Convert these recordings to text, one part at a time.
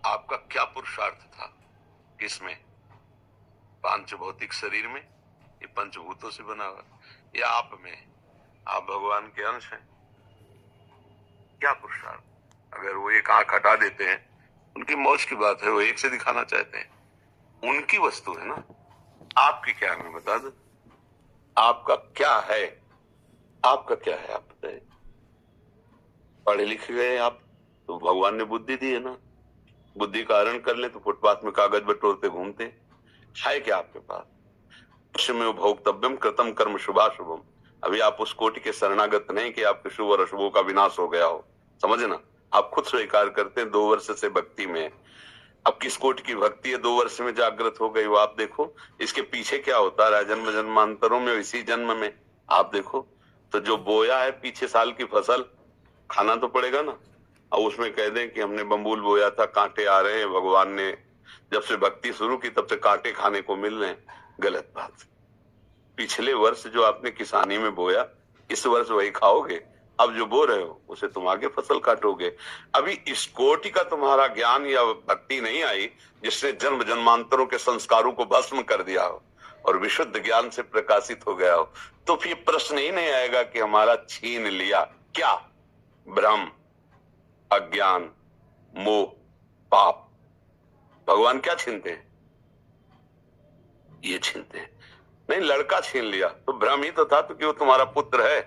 आपका क्या पुरुषार्थ था? किसमें? पांच भौतिक शरीर में, ये पंचभूतों से बना हुआ, या आप में? आप भगवान के अंश हैं। क्या पुरुषार्थ? अगर वो एक आंख हटा देते हैं, उनकी मौज की बात है, वो एक से दिखाना चाहते हैं, उनकी वस्तु है ना। आपकी क्या है, मैं बता दो। आपका क्या है? आपका क्या है, आप बताइए। पढ़े लिखे गए आप तो भगवान ने बुद्धि दी है ना। बुद्धि का हरण कर ले तो फुटपाथ में कागज बटोरते घूमते है क्या आपके पास? में भोक्तव्यम कृतम कर्म शुभाशुभम। अभी आप उस कोटि के शरणागत नहीं कि आपके शुभ और अशुभों का विनाश हो गया हो, समझे ना। आप खुद स्वीकार करते हैं 2 वर्ष से भक्ति में। अब किस कोटि की भक्ति है 2 वर्ष में जागृत हो गई, वो आप देखो। इसके पीछे क्या होता रहा जन्म जन्मांतरों में, इसी जन्म में आप देखो। तो जो बोया है पीछे साल की फसल, खाना तो पड़ेगा ना। अब उसमें कह दें कि हमने बम्बूल बोया था, कांटे आ रहे हैं, भगवान ने जब से भक्ति शुरू की तब से कांटे खाने को मिल रहे हैं, गलत बात। पिछले वर्ष जो आपने किसानी में बोया, इस वर्ष वही खाओगे। अब जो बो रहे हो उसे तुम आगे फसल काटोगे। अभी इस कोटि का तुम्हारा ज्ञान या भक्ति नहीं आई जिसने जन्म जन्मांतरों के संस्कारों को भस्म कर दिया हो और विशुद्ध ज्ञान से प्रकाशित हो गया हो, तो फिर प्रश्न ही नहीं आएगा कि हमारा छीन लिया क्या? भ्रम, अज्ञान, मोह, पाप। भगवान क्या छीनते हैं? ये छीनते हैं। नहीं, लड़का छीन लिया तो भ्रम ही तो था, तो कि वो तुम्हारा पुत्र है।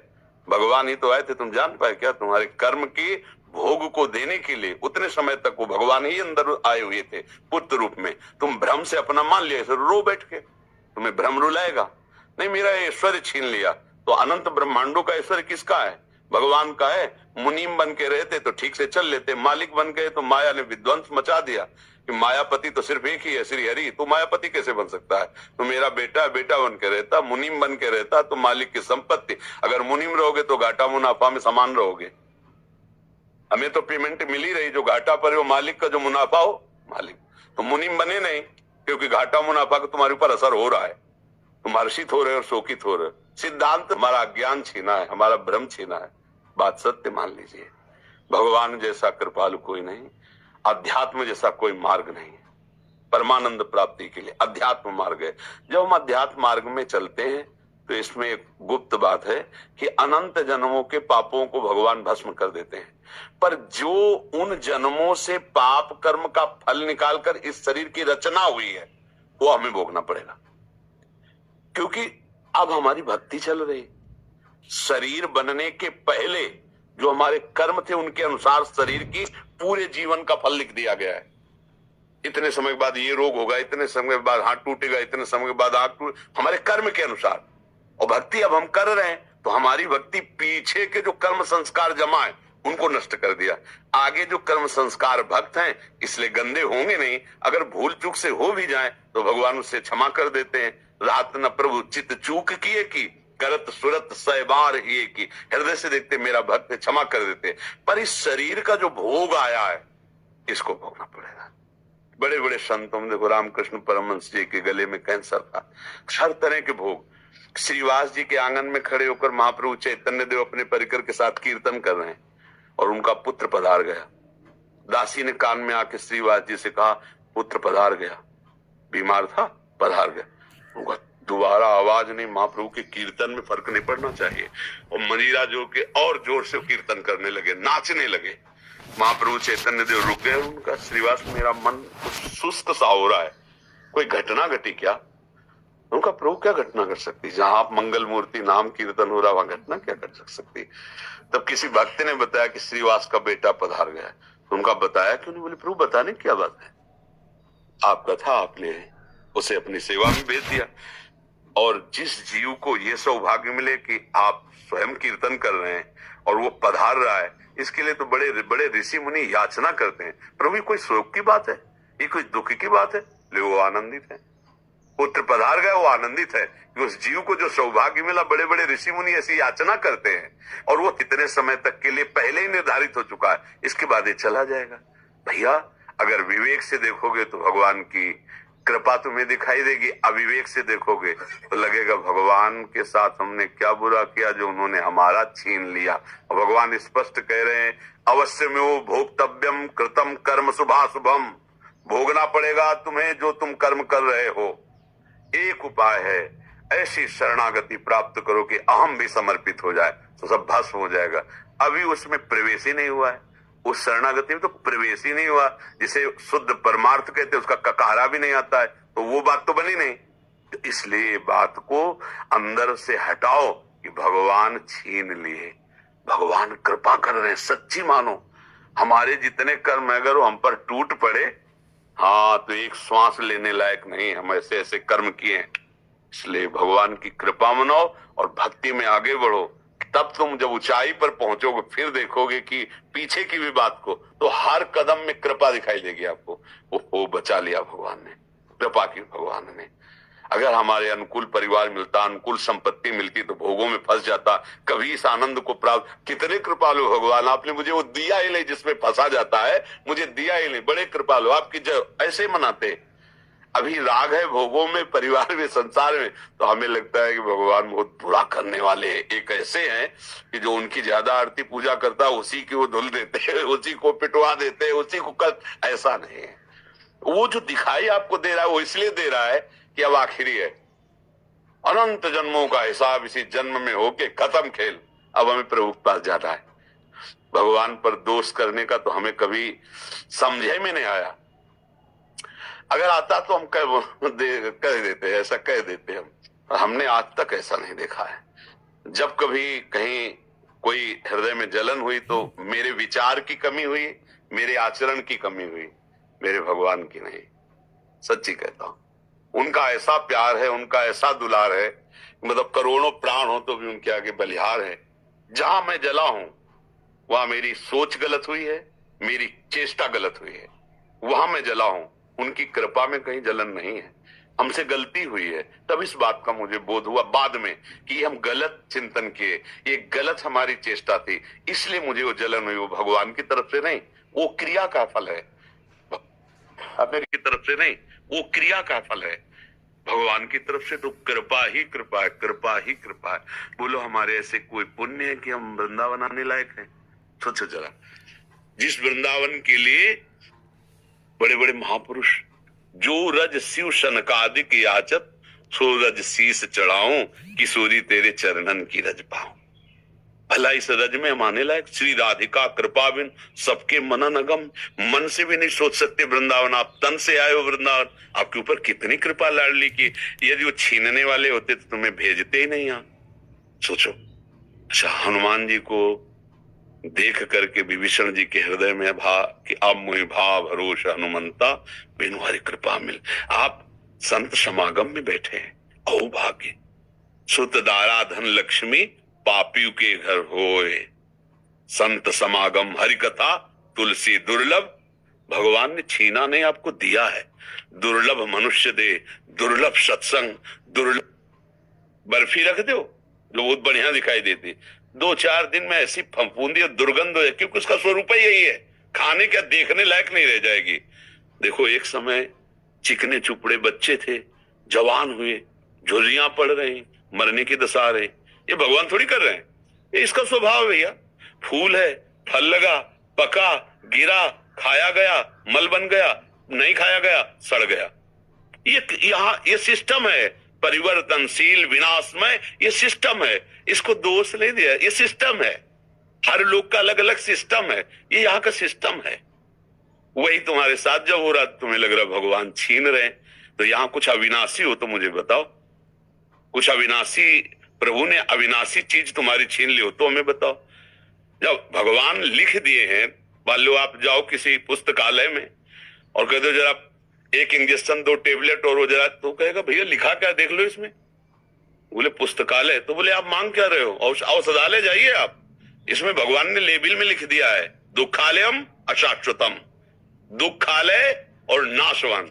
भगवान ही तो आए थे, तुम जान पाए क्या? तुम्हारे कर्म की भोग को देने के लिए उतने समय तक वो भगवान ही अंदर आए हुए थे पुत्र रूप में। तुम भ्रम से अपना मान लिया, रो बैठ के। तुम्हें भ्रम रुलाएगा नहीं। मेरा ऐश्वर्य छीन लिया, तो अनंत ब्रह्मांडों का ऐश्वर्य किसका है? भगवान का है। मुनीम बन के रहते तो ठीक से चल लेते, मालिक बन गए तो माया ने विध्वंस मचा दिया कि मायापति तो सिर्फ एक ही है, श्री हरि। तो मायापति कैसे बन सकता है? तो मेरा बेटा बेटा बन के रहता, मुनीम बन के रहता तो मालिक की संपत्ति। अगर मुनीम रहोगे तो घाटा मुनाफा में समान रहोगे। हमें तो पेमेंट मिल ही रही, जो घाटा पर वो मालिक का, जो मुनाफा हो मालिक। तो मुनीम बने नहीं, क्योंकि घाटा मुनाफा का तुम्हारे ऊपर असर हो रहा है। तुम हर्षित हो रहे और शोकित हो रहे। सिद्धांत हमारा ज्ञान छीना है, हमारा भ्रम छीना है। बात सत्य मान लीजिए। भगवान जैसा कृपालु कोई नहीं, अध्यात्म जैसा कोई मार्ग नहीं है। परमानंद प्राप्ति के लिए अध्यात्म मार्ग है। जब हम अध्यात्म मार्ग में चलते हैं तो इसमें एक गुप्त बात है कि अनंत जन्मों के पापों को भगवान भस्म कर देते हैं। पर जो उन जन्मों से पाप कर्म का फल निकालकर इस शरीर की रचना हुई है, वो हमें भोगना पड़ेगा। क्योंकि अब हमारी भक्ति चल रही। शरीर बनने के पहले जो हमारे कर्म थे उनके अनुसार शरीर की पूरे जीवन का फल लिख दिया गया है। इतने समय के बाद ये रोग होगा, इतने समय के बाद हाथ टूटेगा, इतने समय के बाद आंख टूट, हमारे कर्म के अनुसार। और भक्ति अब हम कर रहे हैं तो हमारी भक्ति पीछे के जो कर्म संस्कार जमा है उनको नष्ट कर दिया। आगे जो कर्म संस्कार भक्त हैं इसलिए गंदे होंगे नहीं। अगर भूल चूक से हो भी जाए तो भगवान उससे क्षमा कर देते हैं। रात न प्रभु चित चूक किए की, करत सुरत सहबार ही की। हृदय से देखते मेरा भक्त, क्षमा कर देते। पर इस शरीर का जो भोग आया है इसको भोगना पड़ेगा। बड़े बड़े संतों में देखो, रामकृष्ण परमहंस जी के गले में कैंसर था, हर तरह के भोग। श्रीवास जी के आंगन में खड़े होकर महाप्रभु चैतन्य देव अपने परिकर के साथ कीर्तन कर रहे हैं और उनका पुत्र पधार गया। दासी ने कान में आके श्रीवास जी से कहा, पुत्र पधार गया। बीमार था, पधार गया। उनका दोबारा आवाज नहीं। महाप्रभु के कीर्तन में फर्क नहीं पड़ना चाहिए। और मनीरा जो के और जोर से कीर्तन करने लगे, नाचने लगे। महाप्रभु चैतन्य देव रुक गए। उनका, श्रीवास मेरा मन कुछ सुस्त सा हो रहा है, कोई घटना घटी क्या? उनका, प्रभु क्या घटना कर सकती? जहां आप मंगल मूर्ति नाम कीर्तन हो रहा वहां घटना क्या कर सकती? तब किसी भक्त ने बताया कि श्रीवास का बेटा पधार गया। तो उनका बताया कि उन्हें, बोले प्रभु बताने क्या बात है? आपका था, आपने उसे अपनी सेवा में भेज दिया। और जिस जीव को ये सौभाग्य मिले कि आप स्वयं कीर्तन कर रहे हैं और वो पधार रहा है, इसके लिए तो बड़े बड़े ऋषि मुनि याचना करते हैं। प्रभु कोई शोक की बात है, ये कोई दुख की बात है? ले वो आनंदित है। पुत्र पधार गया, वो आनंदित है कि उस जीव को जो सौभाग्य मिला। बड़े बड़े ऋषि मुनि ऐसी याचना करते हैं और वो कितने समय तक के लिए पहले ही निर्धारित हो चुका है, इसके बाद ये चला जाएगा। भैया अगर विवेक से देखोगे तो भगवान की कृपा तुम्हें दिखाई देगी। अविवेक से देखोगे तो लगेगा भगवान के साथ हमने क्या बुरा किया जो उन्होंने हमारा छीन लिया। और भगवान स्पष्ट कह रहे हैं, अवश्य में वो भोक्तव्यम कृतम कर्म शुभाशुभम। भोगना पड़ेगा तुम्हें जो तुम कर्म कर रहे हो। एक उपाय है, ऐसी शरणागति प्राप्त करो कि अहम भी समर्पित हो जाए, तो सब भस्म हो जाएगा। अभी उसमें प्रवेश ही नहीं हुआ है, उस शरणागति में तो प्रवेश ही नहीं हुआ, जिसे शुद्ध परमार्थ कहते हैं, उसका ककारा भी नहीं आता है, तो वो बात तो बनी नहीं। तो इसलिए बात को अंदर से हटाओ कि भगवान छीन लिए, भगवान कृपा कर रहे हैं, सच्ची मानो। हमारे जितने कर्म अगर हम पर टूट पड़े, हाँ, तो एक श्वास लेने लायक नहीं, हम ऐसे ऐसे कर्म किए हैं। इसलिए भगवान की कृपा मनाओ और भक्ति में आगे बढ़ो। तब तुम जब ऊंचाई पर पहुंचोगे फिर देखोगे कि पीछे की भी बात को, तो हर कदम में कृपा दिखाई देगी आपको। वो बचा लिया भगवान ने, कृपा की भगवान ने। अगर हमारे अनुकूल परिवार मिलता, अनुकूल संपत्ति मिलती, तो भोगों में फंस जाता, कभी इस आनंद को प्राप्त। कितने कृपालु भगवान, आपने मुझे वो दिया ही नहीं जिसमें फंसा जाता है, मुझे दिया ही नहीं। बड़े कृपालु, आपकी जय। ऐसे मनाते। अभी राग है भोगों में, परिवार में, संसार में, तो हमें लगता है कि भगवान बहुत बुरा करने वाले एक ऐसे हैं कि जो उनकी ज्यादा आरती पूजा करता है उसी की वो धुल देते हैं, उसी को पिटवा देते हैं, उसी को कर। ऐसा नहीं है। वो जो दिखाई आपको दे रहा है वो इसलिए दे रहा है कि अब आखिरी है, अनंत जन्मों का हिसाब इसी जन्म में होके खत्म खेल। अब हमें प्रभु के पास जाना है। भगवान पर दोष करने का तो हमें कभी समझे में नहीं आया। अगर आता तो हम कह देते, ऐसा कह देते हम। हमने आज तक ऐसा नहीं देखा है। जब कभी कहीं कोई हृदय में जलन हुई तो मेरे विचार की कमी हुई, मेरे आचरण की कमी हुई, मेरे भगवान की नहीं। सच्ची कहता हूं, उनका ऐसा प्यार है, उनका ऐसा दुलार है, मतलब करोड़ों प्राण हो तो भी उनके आगे बलिहार है। जहां मैं जला हूं वहां मेरी सोच गलत हुई है, मेरी चेष्टा गलत हुई है, वहां मैं जला हूं। उनकी कृपा में कहीं जलन नहीं है। हमसे गलती हुई है, तब इस बात का मुझे बोध हुआ बाद में कि हम गलत चिंतन किए, ये गलत हमारी चेष्टा थी, इसलिए मुझे वो जलन हुई। वो भगवान की तरफ से नहीं, वो क्रिया का फल है। अपने की तरफ से नहीं, वो क्रिया का फल है। भगवान की तरफ से तो कृपा ही कृपा है, कृपा ही कृपा है। बोलो हमारे ऐसे कोई पुण्य है कि हम वृंदावन आने लायक हैं? सोचो जरा, जिस वृंदावन के लिए बड़े बड़े महापुरुष, जो रज शिव सनकादिक याचत, सो रज शीस चढ़ाऊं, किशोरी तेरे चरणन की रज पाऊं। भला इस रज में हम आने लायक? श्री राधिका कृपा बिन सबके मनन अगम। मन से भी नहीं सोच सकते वृंदावन, आप तन से आए हो वृंदावन। आपके ऊपर कितनी कृपा लाडली की। यदि वो छीनने वाले होते तो तुम्हें भेजते ही नहीं यहाँ। सोचो। अच्छा, हनुमान जी को देख करके विभीषण जी के हृदय में भा कि अब मुझे भाव भरोस हनुमंता, बिनु हरि कृपा मिल। आप संत समागम में बैठे हैं, औ भाग्य। सुत दारा धन लक्ष्मी, पापियों के घर होए। संत समागम हरि कथा, तुलसी दुर्लभ। भगवान ने छीना नहीं, आपको दिया है। दुर्लभ मनुष्य दे, दुर्लभ सत्संग, दुर्लभ बर्फी रख दो जो बहुत बढ़िया दिखाई देती, 2-4 दिन में ऐसी फफूंदी और दुर्गंध हो जाए, क्योंकि उसका स्वरूप ही यही है। खाने क्या देखने लायक नहीं रह जाएगी। देखो, एक समय चिकने चुपड़े बच्चे थे, जवान हुए, झुर्रियां पड़ रही, मरने की दशा आ रही। ये भगवान थोड़ी कर रहे हैं, ये इसका स्वभाव है भैया। फूल है, फल लगा, पका, गिरा, खाया गया, मल बन गया, नहीं खाया गया, सड़ गया। ये यहाँ ये सिस्टम है, परिवर्तनशील, विनाशमय, ये सिस्टम है। इसको दोष नहीं दिया, ये सिस्टम है। हर लोग का अलग अलग सिस्टम है, ये यहाँ का सिस्टम है। वही तुम्हारे साथ जब हो रहा, तुम्हें लग रहा भगवान छीन रहे हैं, तो यहाँ कुछ अविनाशी हो तो मुझे बताओ। कुछ अविनाशी, प्रभु ने अविनाशी चीज तुम्हारी छीन ली हो तो हमें बताओ। जब भगवान लिख दिए हैं, मान लो आप जाओ किसी पुस्तकालय में और कह दो जरा एक इंजेक्शन, 2 टेबलेट और हो जरा, तो कहेगा भैया लिखा क्या, देख लो इसमें। बोले पुस्तकालय, तो बोले आप मांग क्या रहे हो? औषधालय जाइए आप, इसमें भगवान ने लेबिल में लिख दिया है, दुखालयम अशाश्वतम, दुखालय और नाशवान।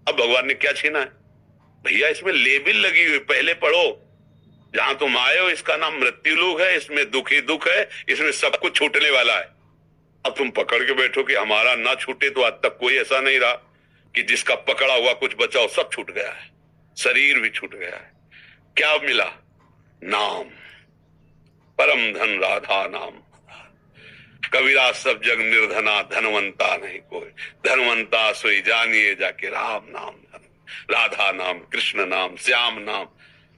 अब भगवान ने क्या छीना है? भैया इसमें लेबिल लगी हुई, पहले पढ़ो। जहां तुम आए हो इसका नाम मृत्यु लोक है, इसमें दुख ही दुख है, इसमें सब कुछ छूटने वाला है। अब तुम पकड़ के बैठो कि हमारा ना छूटे, तो आज तक कोई ऐसा नहीं रहा कि जिसका पकड़ा हुआ कुछ बचा हो। सब छूट गया है, शरीर भी छूट गया है। क्या मिला? नाम, परम धन राधा नाम। कबीरा सब जग निर्धना धनवंता नहीं कोई, धनवंता सोई जानिए जाके राम नाम धन, राधा नाम, कृष्ण नाम, श्याम नाम।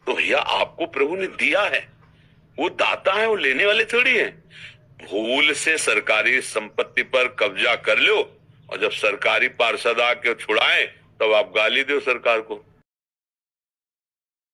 तो भैया आपको प्रभु ने दिया है, वो दाता है, वो लेने वाले थोड़ी है। भूल से सरकारी संपत्ति पर कब्जा कर लो और जब सरकारी पार्षद आके छुड़ाए तब आप गाली दो सरकार को।